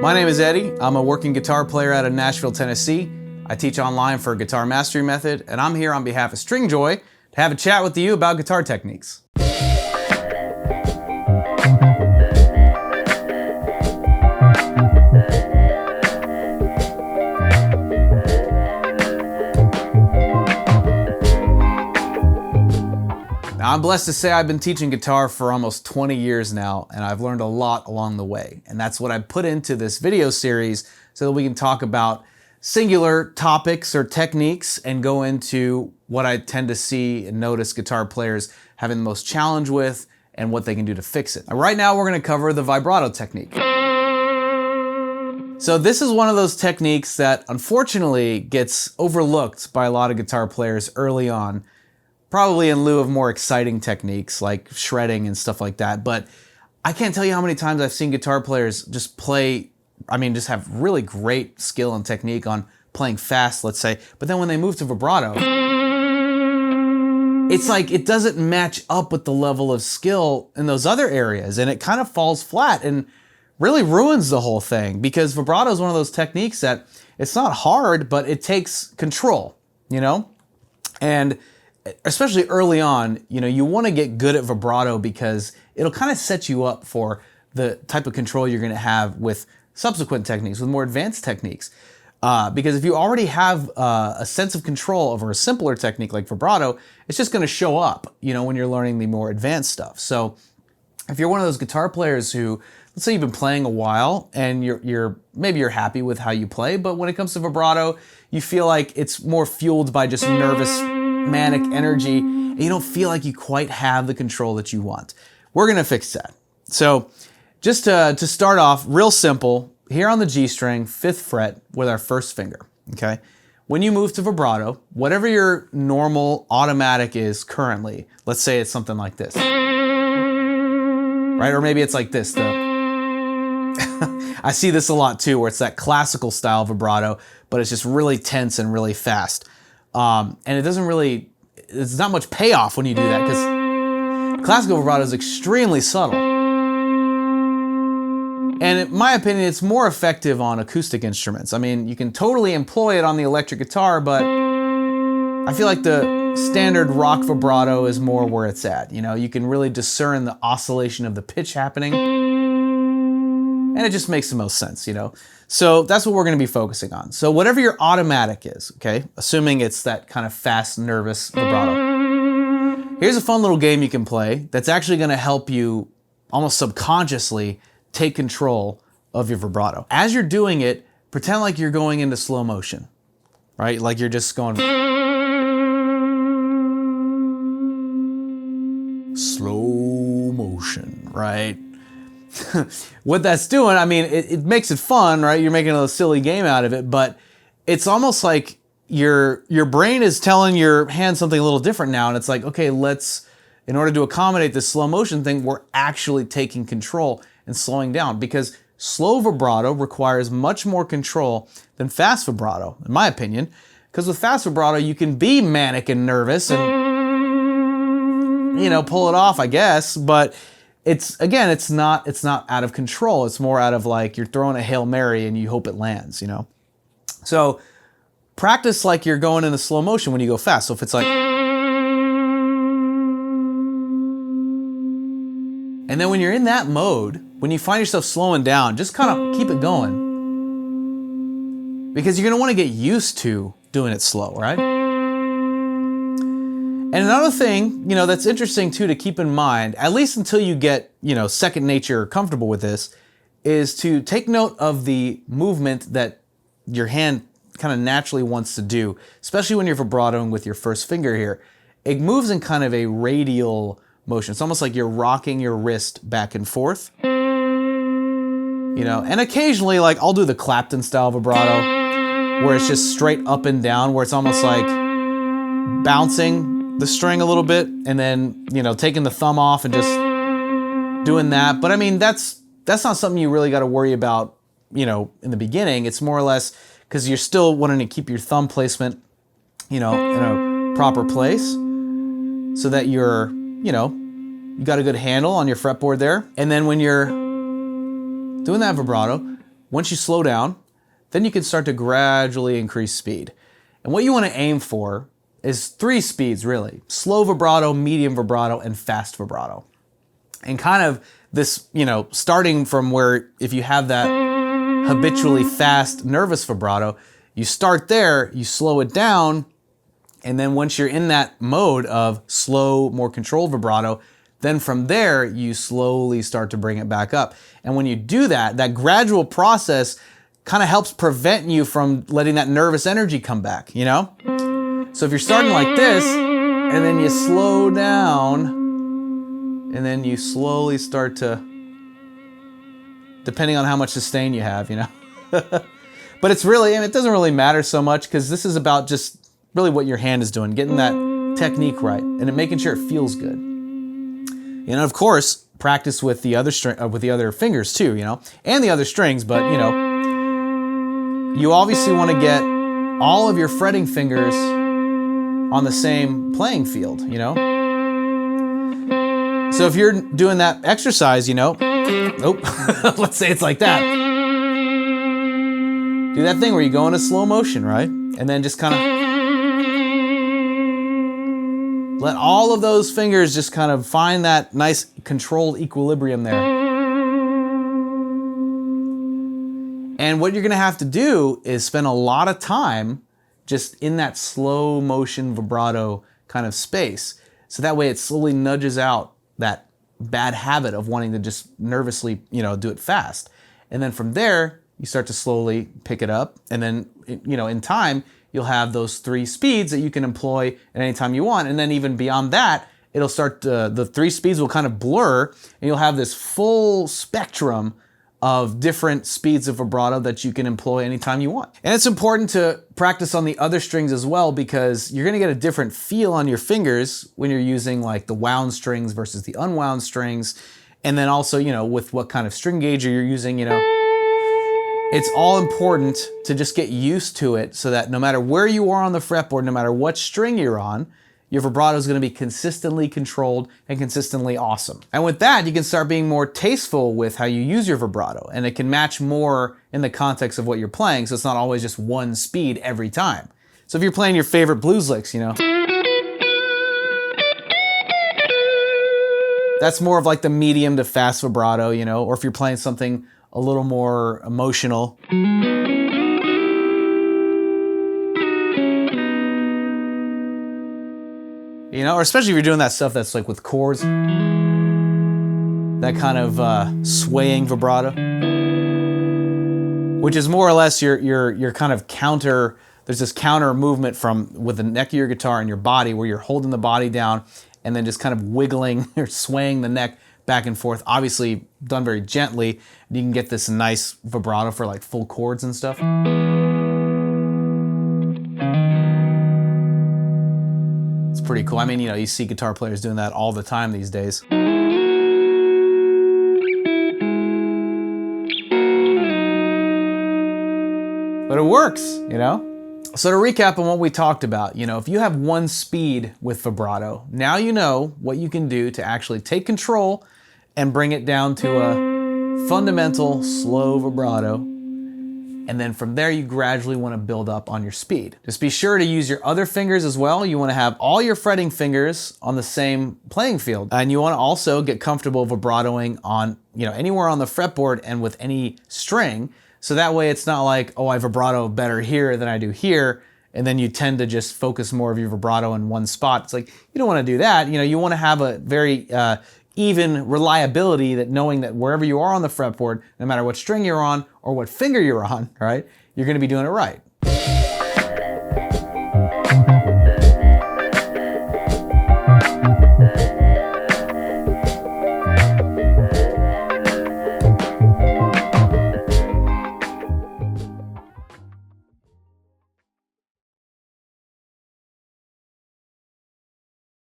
My name is Eddie. I'm a working guitar player out of Nashville, Tennessee. I teach online for Guitar Mastery Method, and I'm here on behalf of Stringjoy to have a chat with you about guitar techniques. Now, I'm blessed to say I've been teaching guitar for almost 20 years now, and I've learned a lot along the way. And that's what I put into this video series so that we can talk about singular topics or techniques and go into what I tend to see and notice guitar players having the most challenge with and what they can do to fix it. Now, right now, we're going to cover the vibrato technique. So this is one of those techniques that unfortunately gets overlooked by a lot of guitar players early on, probably in lieu of more exciting techniques like shredding and stuff like that. But I can't tell you how many times I've seen guitar players just play, just have really great skill and technique on playing fast, let's say, but then when they move to vibrato, it's like it doesn't match up with the level of skill in those other areas, and it kind of falls flat and really ruins the whole thing, because vibrato is one of those techniques that it's not hard, but it takes control, And especially early on, you want to get good at vibrato because it'll kind of set you up for the type of control you're going to have with subsequent techniques, with more advanced techniques. Because if you already have a sense of control over a simpler technique like vibrato, it's just going to show up, when you're learning the more advanced stuff. So if you're one of those guitar players who, let's say you've been playing a while and maybe you're happy with how you play, but when it comes to vibrato, you feel like it's more fueled by just nervous, manic energy, and you don't feel like you quite have the control that you want. We're going to fix that. So just to start off, real simple, here on the G string, 5th fret with our first finger, okay? When you move to vibrato, whatever your normal automatic is currently, let's say it's something like this, right? Or maybe it's like this, I see this a lot too, where it's that classical style vibrato, but it's just really tense and really fast. And it's not much payoff when you do that, because classical vibrato is extremely subtle. And in my opinion, it's more effective on acoustic instruments. You can totally employ it on the electric guitar, but I feel like the standard rock vibrato is more where it's at. You can really discern the oscillation of the pitch happening, and it just makes the most sense, So that's what we're going to be focusing on. So whatever your automatic is, okay, assuming it's that kind of fast, nervous vibrato, here's a fun little game you can play that's actually going to help you almost subconsciously take control of your vibrato. As you're doing it, pretend like you're going into slow motion, right? Like you're just going slow motion, right? What that's doing, it makes it fun, right? You're making a silly game out of it, but it's almost like your brain is telling your hand something a little different now, and it's like, okay, in order to accommodate this slow motion thing, we're actually taking control and slowing down, because slow vibrato requires much more control than fast vibrato, in my opinion, because with fast vibrato, you can be manic and nervous and, pull it off, I guess, but it's not out of control. It's more out of like you're throwing a Hail Mary and you hope it lands, So practice like you're going into slow motion when you go fast. So if it's like, and then when you're in that mode, when you find yourself slowing down, just kind of keep it going, because you're going to want to get used to doing it slow, right? And another thing, that's interesting too to keep in mind, at least until you get, second nature comfortable with this, is to take note of the movement that your hand kind of naturally wants to do, especially when you're vibratoing with your first finger here. It moves in kind of a radial motion. It's almost like you're rocking your wrist back and forth, and occasionally, like, I'll do the Clapton style vibrato where it's just straight up and down, where it's almost like bouncing the string a little bit and then, taking the thumb off and just doing that. But that's not something you really got to worry about, in the beginning. It's more or less because you're still wanting to keep your thumb placement, in a proper place so that you're, you got a good handle on your fretboard there. And then when you're doing that vibrato, once you slow down, then you can start to gradually increase speed. And what you want to aim for is 3 speeds really: slow vibrato, medium vibrato, and fast vibrato. And kind of this, starting from where if you have that habitually fast nervous vibrato, you start there, you slow it down, and then once you're in that mode of slow, more controlled vibrato, then from there, you slowly start to bring it back up. And when you do that, that gradual process kind of helps prevent you from letting that nervous energy come back, So if you're starting like this, and then you slow down, and then you slowly start to, depending on how much sustain you have, But it's really, it doesn't really matter so much, because this is about just really what your hand is doing, getting that technique right, and making sure it feels good. And of course, practice with the other with the other fingers too, and the other strings. But you obviously want to get all of your fretting fingers on the same playing field, So if you're doing that exercise, let's say it's like that. Do that thing where you go into slow motion, right? And then just kind of let all of those fingers just kind of find that nice controlled equilibrium there. And what you're going to have to do is spend a lot of time just in that slow motion vibrato kind of space. So that way it slowly nudges out that bad habit of wanting to just nervously, do it fast. And then from there, you start to slowly pick it up. And then, in time, you'll have those 3 speeds that you can employ at any time you want. And then even beyond that, it'll start to, the 3 speeds will kind of blur, and you'll have this full spectrum of different speeds of vibrato that you can employ anytime you want. And it's important to practice on the other strings as well, because you're gonna get a different feel on your fingers when you're using like the wound strings versus the unwound strings. And then also, with what kind of string gauge you're using, it's all important to just get used to it, so that no matter where you are on the fretboard, no matter what string you're on, your vibrato is going to be consistently controlled and consistently awesome. And with that, you can start being more tasteful with how you use your vibrato, and it can match more in the context of what you're playing, so it's not always just one speed every time. So if you're playing your favorite blues licks, that's more of like the medium to fast vibrato, or if you're playing something a little more emotional. Or especially if you're doing that stuff that's like with chords, that kind of swaying vibrato, which is more or less your kind of counter. There's this counter movement with the neck of your guitar and your body, where you're holding the body down and then just kind of wiggling or swaying the neck back and forth, obviously done very gently. You can get this nice vibrato for like full chords and stuff. It's pretty cool. I mean, you see guitar players doing that all the time these days. But it works, So to recap on what we talked about, if you have 1 speed with vibrato, now you know what you can do to actually take control and bring it down to a fundamental slow vibrato. And then from there, you gradually want to build up on your speed. Just be sure to use your other fingers as well. You want to have all your fretting fingers on the same playing field. And you want to also get comfortable vibratoing on, anywhere on the fretboard and with any string. So that way it's not like, oh, I vibrato better here than I do here. And then you tend to just focus more of your vibrato in one spot. It's like, you don't want to do that. You want to have a very even reliability, that knowing that wherever you are on the fretboard, no matter what string you're on or what finger you're on, right, you're going to be doing it right.